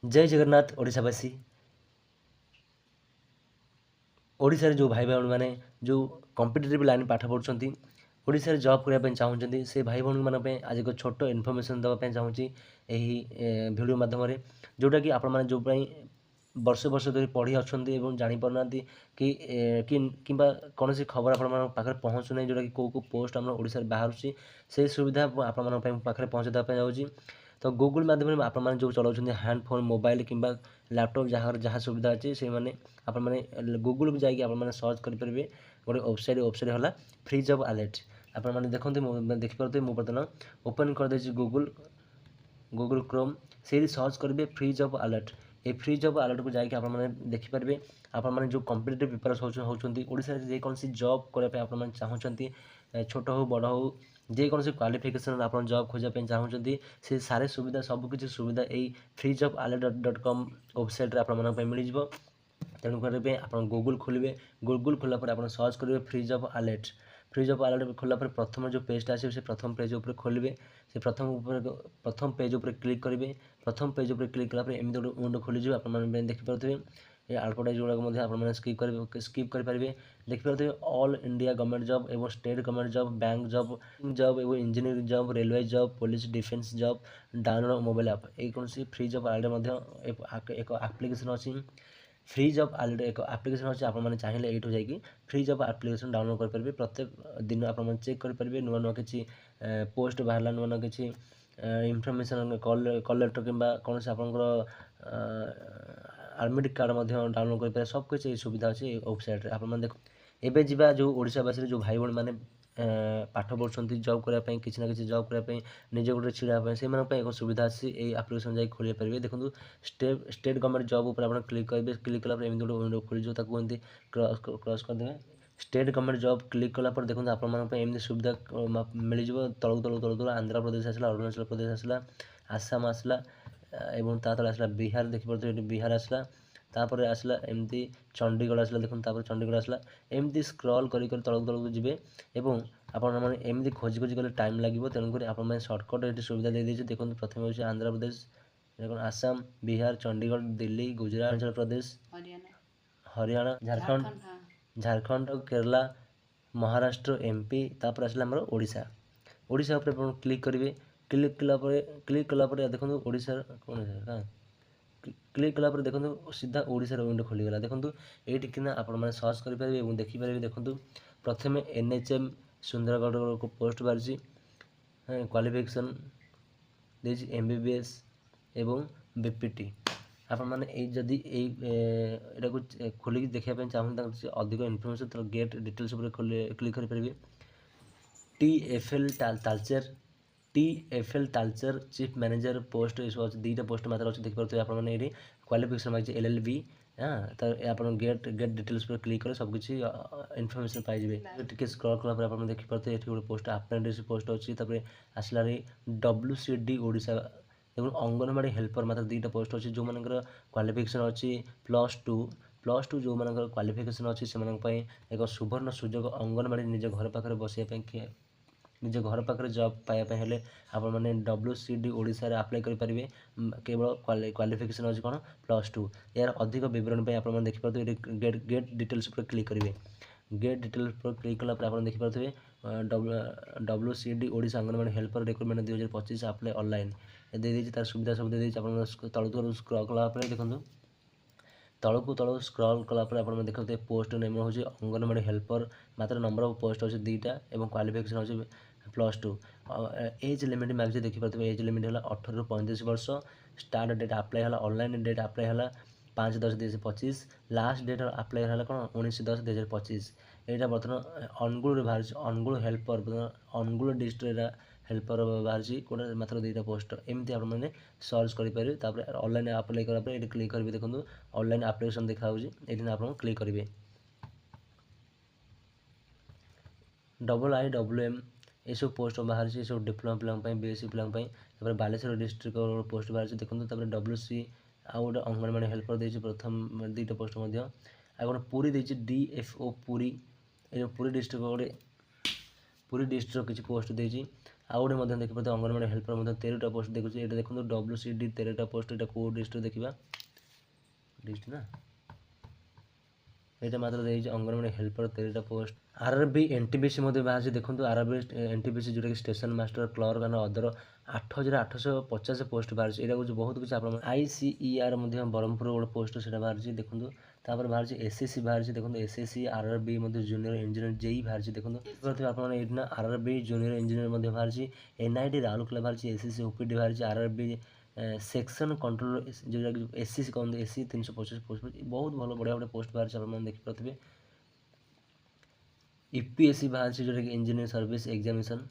जय जगन्नाथ ओडिशावासी। ओडिशारे जो भाई भौणी मैंने जो कॉम्पिटिटिव लाइन पाठ पढ़ुଛନ୍ତି ओडिशारे जॉब करबा ପାଇଁ ଚାହୁଁଛନ୍ତି ସେ ଭାଇ ଭଉଣୀମାନଙ୍କ ପାଇଁ ଆଜି ଏକ ଛୋଟ ଇନଫର୍ମେସନ୍ ଦେବା ପାଇଁ ଚାହୁଁଛି ଏହି ଭିଡ଼ିଓ ମାଧ୍ୟମରେ, ଯେଉଁଟାକି ଆପଣମାନେ ଯେଉଁ ପାଇଁ ବର୍ଷ ବର୍ଷ ଧରି ପଢ଼ି ଅଛନ୍ତି ଏବଂ ଜାଣିପାରୁନାହାନ୍ତି କିମ୍ବା କୌଣସି ଖବର ଆପଣମାନଙ୍କ ପାଖରେ ପହଞ୍ଚୁନାହିଁ, ଯେଉଁଟାକି କେଉଁ କେଉଁ ପୋଷ୍ଟ ଆମର ଓଡ଼ିଶାରେ ବାହାରୁଛି ସେହି ସୁବିଧା ଆପଣମାନଙ୍କ ପାଇଁ ପାଖରେ ପହଞ୍ଚାଇ ଦେବା ପାଇଁ ଯାଉଛି। ତ ଗୁଗୁଲ୍ ମାଧ୍ୟମରେ ଆପଣମାନେ ଯେଉଁ ଚଳାଉଛନ୍ତି ହ୍ୟାଣ୍ଡ ଫୋନ୍ ମୋବାଇଲ କିମ୍ବା ଲ୍ୟାପଟପ୍ ଯାହା ସୁବିଧା ଅଛି ସେଇମାନେ ଆପଣମାନେ ଗୁଗୁଲ୍କୁ ଯାଇକି ଆପଣମାନେ ସର୍ଚ୍ଚ କରିପାରିବେ। ଗୋଟେ ୱେବସାଇଟ୍ ହେଲା ଫ୍ରି ଜବ୍ ଆଲର୍ଟ। ଆପଣମାନେ ଦେଖନ୍ତୁ ଦେଖିପାରୁଥିବେ ମୁଁ ବର୍ତ୍ତମାନ ଓପନ୍ କରିଦେଇଛି ଗୁଗୁଲ୍ କ୍ରୋମ୍। ସେଇଠି ସର୍ଚ୍ଚ କରିବେ ଫ୍ରି ଜବ୍ ଆଲର୍ଟ। এই ফ্রি জব আলর্টକୁ ଯାଇକି ଆପଣମାନେ ଦେଖିପାରିବେ ଆପଣମାନେ ଯେଉଁ କମ୍ପିଟିଟିଭ୍ ପ୍ରିପାରେସନ୍ ହେଉଛନ୍ତି ଓଡ଼ିଶାରେ ଯେକୌଣସି ଜବ୍ କରିବା ପାଇଁ ଆପଣମାନେ ଚାହୁଁଛନ୍ତି, ଛୋଟ ହେଉ ବଡ଼ ହେଉ ଯେକୌଣସି କ୍ୱାଲିଫିକେସନ୍ ଆପଣ ଜବ୍ ଖୋଜିବା ପାଇଁ ଚାହୁଁଛନ୍ତି, ସେ ସାରେ ସୁବିଧା ସବୁକିଛି ସୁବିଧା ଏଇ ଫ୍ରି ଜବ୍ alert.com ୱେବସାଇଟ୍ରେ ଆପଣମାନଙ୍କ ପାଇଁ ମିଳିଯିବ। ତେଣୁ କରିବେ ଆପଣ ଗୁଗୁଲ୍ ଖୋଲିବେ। ଗୁଗୁଲ୍ ଖୋଲିଲା ପରେ ଆପଣ ସର୍ଚ୍ଚ କରିବେ free job alert. Free job alert ଖୋଲିଲା ପରେ ପ୍ରଥମ ଯେଉଁ ପେଜ୍ଟା ଆସିବ ସେ ପ୍ରଥମ ପେଜ୍ ଉପରେ ଖୋଲିବେ। ସେ ପ୍ରଥମ ପେଜ୍ ଉପରେ କ୍ଲିକ୍ କରିବେ। ପ୍ରଥମ ପେଜ୍ ଉପରେ କ୍ଲିକ୍ କଲା ପରେ ଏମିତି ଗୋଟେ ୱିଣ୍ଡୋ ଖୋଲିଯିବ। ଆପଣମାନେ ଦେଖିପାରୁଥିବେ ଏ ଆଡ଼ଭର୍ଟାଇଜ୍ ଗୁଡ଼ାକ ମଧ୍ୟ ଆପଣମାନେ ସ୍କିପ୍ କରିପାରିବେ। ଦେଖିପାରୁଥିବେ ଅଲ୍ ଇଣ୍ଡିଆ ଗଭର୍ଣ୍ଣମେଣ୍ଟ ଜବ୍ ଏବଂ state government job, bank job ଏବଂ engineering job, railway job, police defence job, download mobile app. এই କୌଣସି ଫ୍ରି ଜବ୍ ଆଲର୍ଟ ମଧ୍ୟ ଏକ ଆପ୍ଲିକେସନ୍ ଅଛି। ଫ୍ରି ଜବ୍ ଆଲର୍ଟ ଏକ ଆପ୍ଲିକେସନ୍ ଅଛି। ଆପଣମାନେ ଚାହିଁଲେ ଏଇଠୁ ଯାଇକି ଫ୍ରି ଜବ୍ ଆପ୍ଲିକେସନ୍ ଡାଉନଲୋଡ୍ କରିପାରିବେ। ପ୍ରତ୍ୟେକ ଦିନ ଆପଣମାନେ ଚେକ୍ କରିପାରିବେ ନୂଆ ନୂଆ କିଛି ପୋଷ୍ଟ ବାହାରିଲା, ନୂଆ ନୂଆ କିଛି ଇନଫର୍ମେସନ୍ କଲ୍ ଲେଟର୍ କିମ୍ବା କୌଣସି ଆପଣଙ୍କର ଆଡ଼ମିଟ୍ କାର୍ଡ଼ ମଧ୍ୟ ଡାଉନଲୋଡ୍ କରିପାରିବେ। ସବୁକିଛି ଏହି ସୁବିଧା ଅଛି ଏହି ୱେବସାଇଟ୍ରେ। ଆପଣମାନେ ଦେଖ ଏବେ ଯିବା ଯେଉଁ ଓଡ଼ିଶାବାସୀରେ ଯେଉଁ ଭାଇ ଭଉଣୀମାନେ ପାଠ ପଢ଼ୁଛନ୍ତି ଜବ୍ କରିବା ପାଇଁ, କିଛି ନା କିଛି ଜବ୍ କରିବା ପାଇଁ, ନିଜ ଗୋଡ଼ରେ ଛିଡ଼ା ହେବା ପାଇଁ, ସେମାନଙ୍କ ପାଇଁ ଏକ ସୁବିଧା ଅଛି। ଏହି ଆପ୍ଲିକେସନ୍ ଯାଇ ଖୋଲି ପାରିବେ। ଦେଖନ୍ତୁ ଷ୍ଟେଟ୍ ଗଭର୍ଣ୍ଣମେଣ୍ଟ ଜବ୍ ଉପରେ ଆପଣ କ୍ଲିକ୍ କରିବେ। କ୍ଲିକ୍ କଲା ପରେ ଏମିତି ଗୋଟେ ୱିଣ୍ଡୋ ଖୋଲିଯିବ, ତାକୁ ଏମିତି କ୍ରସ୍ କରିଦେବେ। ଷ୍ଟେଟ୍ ଗଭର୍ଣ୍ଣମେଣ୍ଟ ଜବ୍ କ୍ଲିକ୍ କଲା ପରେ ଦେଖନ୍ତୁ ଆପଣମାନଙ୍କ ପାଇଁ ଏମିତି ସୁବିଧା ମିଳିଯିବ। ତଳକୁ ଆନ୍ଧ୍ରପ୍ରଦେଶ ଆସିଲା, ଅରୁଣାଚଳ ପ୍ରଦେଶ ଆସିଲା, ଆସାମ ଆସିଲା ଏବଂ ତା ତଳେ ଆସିଲା ବିହାର। ଦେଖିପାରୁଥିବେ ଏଠି ବିହାର ଆସିଲା। ତାପରେ ଆସିଲା ଏମିତି ଚଣ୍ଡିଗଡ଼ ଆସିଲା। ଦେଖନ୍ତୁ ତାପରେ ଚଣ୍ଡିଗଡ଼ ଆସିଲା। ଏମିତି ସ୍କ୍ରଲ୍ କରି ତଳକୁ ଯିବେ ଏବଂ ଆପଣମାନେ ଏମିତି ଖୋଜି ଗଲେ ଟାଇମ୍ ଲାଗିବ। ତେଣୁକରି ଆପଣମାନେ ସର୍ଟକଟ୍ ଏଠି ସୁବିଧା ଦେଇଦେଇଛି। ଦେଖନ୍ତୁ ପ୍ରଥମେ ହେଉଛି ଆନ୍ଧ୍ରପ୍ରଦେଶ, ଦେଖନ୍ତୁ ଆସାମ, ବିହାର, ଚଣ୍ଡିଗଡ଼, ଦିଲ୍ଲୀ, ଗୁଜରାଟ, ଅରୁଣାଚଳ ପ୍ରଦେଶ, ହରିୟାଣା, ଝାଡ଼ଖଣ୍ଡ, କେରଳ, ମହାରାଷ୍ଟ୍ର, ଏମ୍ପି, ତାପରେ ଆସିଲା ଆମର ଓଡ଼ିଶା। ଓଡ଼ିଶା ଉପରେ ଆପଣ କ୍ଲିକ୍ କରିବେ। କ୍ଲିକ୍ କଲା ପରେ ଦେଖନ୍ତୁ ଓଡ଼ିଶାର କ୍ଲିକ୍ କଲା ପରେ ଦେଖନ୍ତୁ ସିଧା ଓଡ଼ିଶାର ୱିଣ୍ଡୋ ଖୋଲିଗଲା। ଦେଖନ୍ତୁ ଏଇଠି କିନା ଆପଣମାନେ ସର୍ଚ୍ଚ କରିପାରିବେ ଏବଂ ଦେଖିପାରିବେ। ଦେଖନ୍ତୁ ପ୍ରଥମେ NHM ସୁନ୍ଦରଗଡ଼ର ଏକ ପୋଷ୍ଟ ବାହାରିଛି। କ୍ୱାଲିଫିକେସନ୍ ଦେଇଛି MBBS ଏବଂ BPT। ଆପଣମାନେ ଯଦି ଏଇଟାକୁ ଖୋଲିକି ଦେଖିବା ପାଇଁ ଚାହୁଁଛନ୍ତି ତାଙ୍କର ଅଧିକ ଇନଫର୍ମେସନ୍ ତାର ଗେଟ୍ ଡିଟେଲ୍ସ ଉପରେ କ୍ଲିକ୍ କରିପାରିବେ। TFL Talcher chief manager post ଏସବୁ ଅଛି। ଦୁଇଟା ପୋଷ୍ଟ ମାତ୍ର ଅଛି। ଦେଖିପାରୁଥିବେ ଆପଣମାନେ ଏଇଠି କ୍ୱାଲିଫିକେସନ୍ ମାଗିଛି LLB। ତ ଆପଣ ଗେଟ୍ ଡିଟେଲ୍ସ ଉପରେ କ୍ଲିକ୍ କଲେ ସବୁକିଛି ଇନଫର୍ମେସନ୍ ପାଇଯିବେ। ଟିକେ ସ୍କ୍ରଲ୍ କଲା ପରେ ଆପଣ ଦେଖିପାରୁଥିବେ ଏଠି ଗୋଟେ ପୋଷ୍ଟ ଆପ୍ରେଣ୍ଟିସ୍ ପୋଷ୍ଟ ଅଛି। ତାପରେ ଆସିଲାଣି WCD ଓଡ଼ିଶା ଏବଂ ଅଙ୍ଗନବାଡ଼ି ହେଲ୍ପର ମାତ୍ର ଦୁଇଟା ପୋଷ୍ଟ ଅଛି। ଯେଉଁମାନଙ୍କର କ୍ୱାଲିଫିକେସନ୍ ଅଛି +2 ଯେଉଁମାନଙ୍କର କ୍ୱାଲିଫିକେସନ୍ ଅଛି ସେମାନଙ୍କ ପାଇଁ ଏକ ସୁବର୍ଣ୍ଣ ସୁଯୋଗ। ଅଙ୍ଗନବାଡ଼ି ନିଜ ଘର ପାଖରେ ବସିବା ପାଇଁ ନିଜ ଘର ପାଖରେ ଜବ୍ ପାଇବା ପାଇଁ ହେଲେ ଆପଣମାନେ WCD ଓଡ଼ିଶାରେ ଆପ୍ଲାଏ କରିପାରିବେ। କେବଳ କ୍ୱାଲିଫିକେସନ୍ ଅଛି କ'ଣ +2। ଏହାର ଅଧିକ ବିବରଣୀ ପାଇଁ ଆପଣମାନେ ଦେଖିପାରୁଥିବେ ଏଠି ଗେଟ୍ ଡିଟେଲ୍ସ ଉପରେ କ୍ଲିକ୍ କରିବେ। ଗେଟ୍ ଡିଟେଲ୍ସ ଉପରେ କ୍ଲିକ୍ କଲା ପରେ ଆପଣ ଦେଖିପାରୁଥିବେ WCD Odisha anganwadi helper recruitment 2025 apply online ଦେଇଦେଇଛି। ତାର ସୁବିଧା ସବୁ ଦେଇଦେଇଛି। ଆପଣ ତଳକୁ ସ୍କ୍ରଲ୍ କଲା ପରେ ଦେଖନ୍ତୁ ତଳକୁ ସ୍କ୍ରଲ୍ କଲା ପରେ ଆପଣମାନେ ଦେଖୁଥିବେ ପୋଷ୍ଟ ନେମ୍ ହେଉଛି ଅଙ୍ଗନବାଡ଼ି ହେଲ୍ପର। ମାତ୍ର ନମ୍ବର ଅଫ୍ ପୋଷ୍ଟ ଅଛି 2ଟା ଏବଂ କ୍ୱାଲିଫିକେସନ୍ ଅଛି +2। ଏଜ୍ ଲିମିଟ୍ ମାଗିଛି। ଦେଖିପାରୁଥିବେ ଏଜ୍ ଲିମିଟ୍ ହେଲା 18 ରୁ 35 ବର୍ଷ। ଷ୍ଟାର୍ଟ ଡେଟ୍ ଆପ୍ଲାଏ ହେଲା ଅନଲାଇନ୍ ଡେଟ୍ ଆପ୍ଲାଏ ହେଲା 5/10/2025। ଲାଷ୍ଟ ଡେଟ୍ ଆପ୍ଲାଏ ହେଲା କ'ଣ 19/10/2025। ଏଇଟା ବର୍ତ୍ତମାନ ଅନୁଗୁଳରେ ବାହାରିଛି। ଅନୁଗୁଳ ହେଲ୍ପର ଅନୁଗୁଳ ଡିଷ୍ଟ୍ରିକ୍ଟରେ ହେଲ୍ପର ବାହାରିଛି ଗୋଟେ ମାତ୍ର 2ଟା ପୋଷ୍ଟ। ଏମିତି ଆପଣମାନେ ସର୍ଚ୍ଚ କରିପାରିବେ। ତାପରେ ଅନଲାଇନ୍ ଆପ୍ଲାଏ କଲା ପରେ ଏଠି କ୍ଲିକ୍ କରିବେ। ଦେଖନ୍ତୁ ଅନଲାଇନ୍ ଆପ୍ଲିକେସନ୍ ଦେଖାହେଉଛି। ଏଠି ଆପଣ କ୍ଲିକ୍ କରିବେ। IIWM ଏସବୁ ପୋଷ୍ଟ ବାହାରିଛି। ଏସବୁ ଡିପ୍ଲୋମା ପିଲାଙ୍କ ପାଇଁ, BSc ପିଲାଙ୍କ ପାଇଁ। ତାପରେ ବାଲେଶ୍ୱର ଡିଷ୍ଟ୍ରିକ୍ଟର ପୋଷ୍ଟ ବାହାରିଛି। ଦେଖନ୍ତୁ ତାପରେ WC ଆଉ ଗୋଟେ ଅଙ୍ଗନବାଡ଼ି ହେଲ୍ପର ଦେଇଛି ପ୍ରଥମ 2ଟା ପୋଷ୍ଟ ମଧ୍ୟ। ଆଉ ଗୋଟେ ପୁରୀ ଦେଇଛି DFO ପୁରୀ। ଏ ଯେଉଁ ପୁରୀ ଡିଷ୍ଟ୍ରିକ୍ଟର କିଛି ପୋଷ୍ଟ ଦେଇଛି। ଆଉ ଗୋଟେ ମଧ୍ୟ ଦେଖିପାରୁଥିବେ ଅଙ୍ଗନବାଡ଼ି ହେଲ୍ପର ମଧ୍ୟ 13ଟା ପୋଷ୍ଟ ଦେଖୁଛି। ଏଇଟା ଦେଖନ୍ତୁ WCD 13ଟା ପୋଷ୍ଟ। ଏଇଟା କେଉଁ ଡିଷ୍ଟ୍ରିକ୍ଟ ଦେଖିବା, ଡିଷ୍ଟ୍ରିକ୍ଟ ନା, ଏଇଟା ମାତ୍ର ଦେଇଛି ଅଙ୍ଗନବାଡ଼ି ହେଲ୍ପର 13ଟା ପୋଷ୍ଟ। RRB NTPC ମଧ୍ୟ ବାହାରିଛି। ଦେଖନ୍ତୁ RRB NTPC ଯେଉଁଟାକି station master clerk and other 8,850 post ବାହାରିଛି। ଏଇଟା ହେଉଛି ବହୁତ କିଛି ଆପଣ ICER ମଧ୍ୟ ବ୍ରହ୍ମପୁର ଗୋଟେ ପୋଷ୍ଟ ସେଇଟା ବାହାରିଛି ଦେଖନ୍ତୁ। ତାପରେ ବାହାରିଛି SSC ବାହାରିଛି ଦେଖନ୍ତୁ, SSC RRB ମଧ୍ୟ ଜୁନିୟର ଇଞ୍ଜିନିୟର JEE ବାହାରିଛି ଦେଖନ୍ତୁ। ଦେଖିପାରୁଥିବେ ଆପଣମାନେ ଏଇଠି ନା RRB ଜୁନିୟର ଇଞ୍ଜିନିୟର ମଧ୍ୟ ବାହାରିଛି। NIT ରାଉରକେଲା ବାହାରିଛି, SSC OPD ବାହାରିଛି, RRB ସେକ୍ସନ କଣ୍ଟ୍ରୋଲ ଯେଉଁଟାକି SCC କହନ୍ତି, SC 325 ପୋଷ୍ଟ ବହୁତ ଭଲ ବଢ଼ିଆ ବଢ଼ିଆ ପୋଷ୍ଟ ବାହାରିଛି ଆପଣମାନେ ଦେଖିପାରୁଥିବେ। EPSC ବାହାରିଛି ଯେଉଁଟାକି ଇଞ୍ଜିନିୟର ସର୍ଭିସ ଏକ୍ଜାମିନେସନ୍।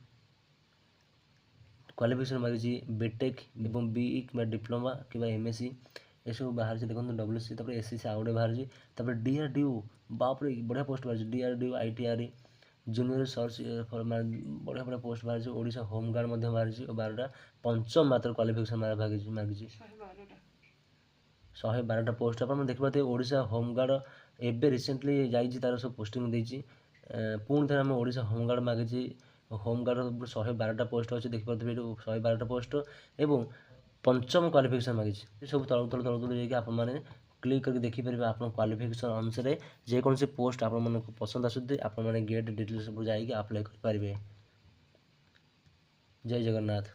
କ୍ୱାଲିଫିକେସନ୍ ମାଗିଛି ବିଟେକ୍ ଏବଂ BE କିମ୍ବା ଡିପ୍ଲୋମା କିମ୍ବା MSc ଏସବୁ ବାହାରିଛି ଦେଖନ୍ତୁ WC। ତାପରେ SCC ଆଉ ଗୋଟେ ବାହାରିଛି। ତାପରେ DRDO ବାପରେ ବଢ଼ିଆ ପୋଷ୍ଟ ବାହାରିଛି। DRDO ITR ଜୁନିୟର ସର୍ଚ୍ଚ ବଢ଼ିଆ ବଢ଼ିଆ ପୋଷ୍ଟ ବାହାରିଛି। ଓଡ଼ିଶା ହୋମଗାର୍ଡ଼ ମଧ୍ୟ ବାହାରିଛି 12ଟା। ପଞ୍ଚମ ମାତ୍ର କ୍ୱାଲିଫିକେସନ୍ ମାଗିଛି 112ଟା ପୋଷ୍ଟ। ଆପଣ ଦେଖିପାରୁଥିବେ ଓଡ଼ିଶା ହୋମଗାର୍ଡ଼ ଏବେ ରିସେଣ୍ଟଲି ଯାଇଛି, ତାର ସବୁ ପୋଷ୍ଟିଂ ଦେଇଛି। ପୁଣି ଥରେ ଆମ ଓଡ଼ିଶା ହୋମଗାର୍ଡ଼ ମାଗିଛି। ହୋମଗାର୍ଡ଼ର 112ଟା ପୋଷ୍ଟ ଅଛି ଦେଖିପାରୁଥିବେ, ଏଇଠୁ 112ଟା ପୋଷ୍ଟ ଏବଂ ପଞ୍ଚମ କ୍ୱାଲିଫିକେସନ୍ ମାଗିଛି। ଏସବୁ ତଳକୁ ଯାଇକି ଆପଣମାନେ କ୍ଲିକ୍ କରିକି ଦେଖିପାରିବେ ଆପଣ କ୍ୱାଲିଫିକେସନ୍ ଅନୁସାରେ ଯେକୌଣସି ପୋଷ୍ଟ ଆପଣମାନଙ୍କୁ ପସନ୍ଦ ଆସୁଛି ଆପଣମାନେ ଗେଟ୍ ଡିଟେଲ୍ସ ଯାଇକି ଆପ୍ଲାଏ କରିପାରିବେ। ଜୟ ଜଗନ୍ନାଥ।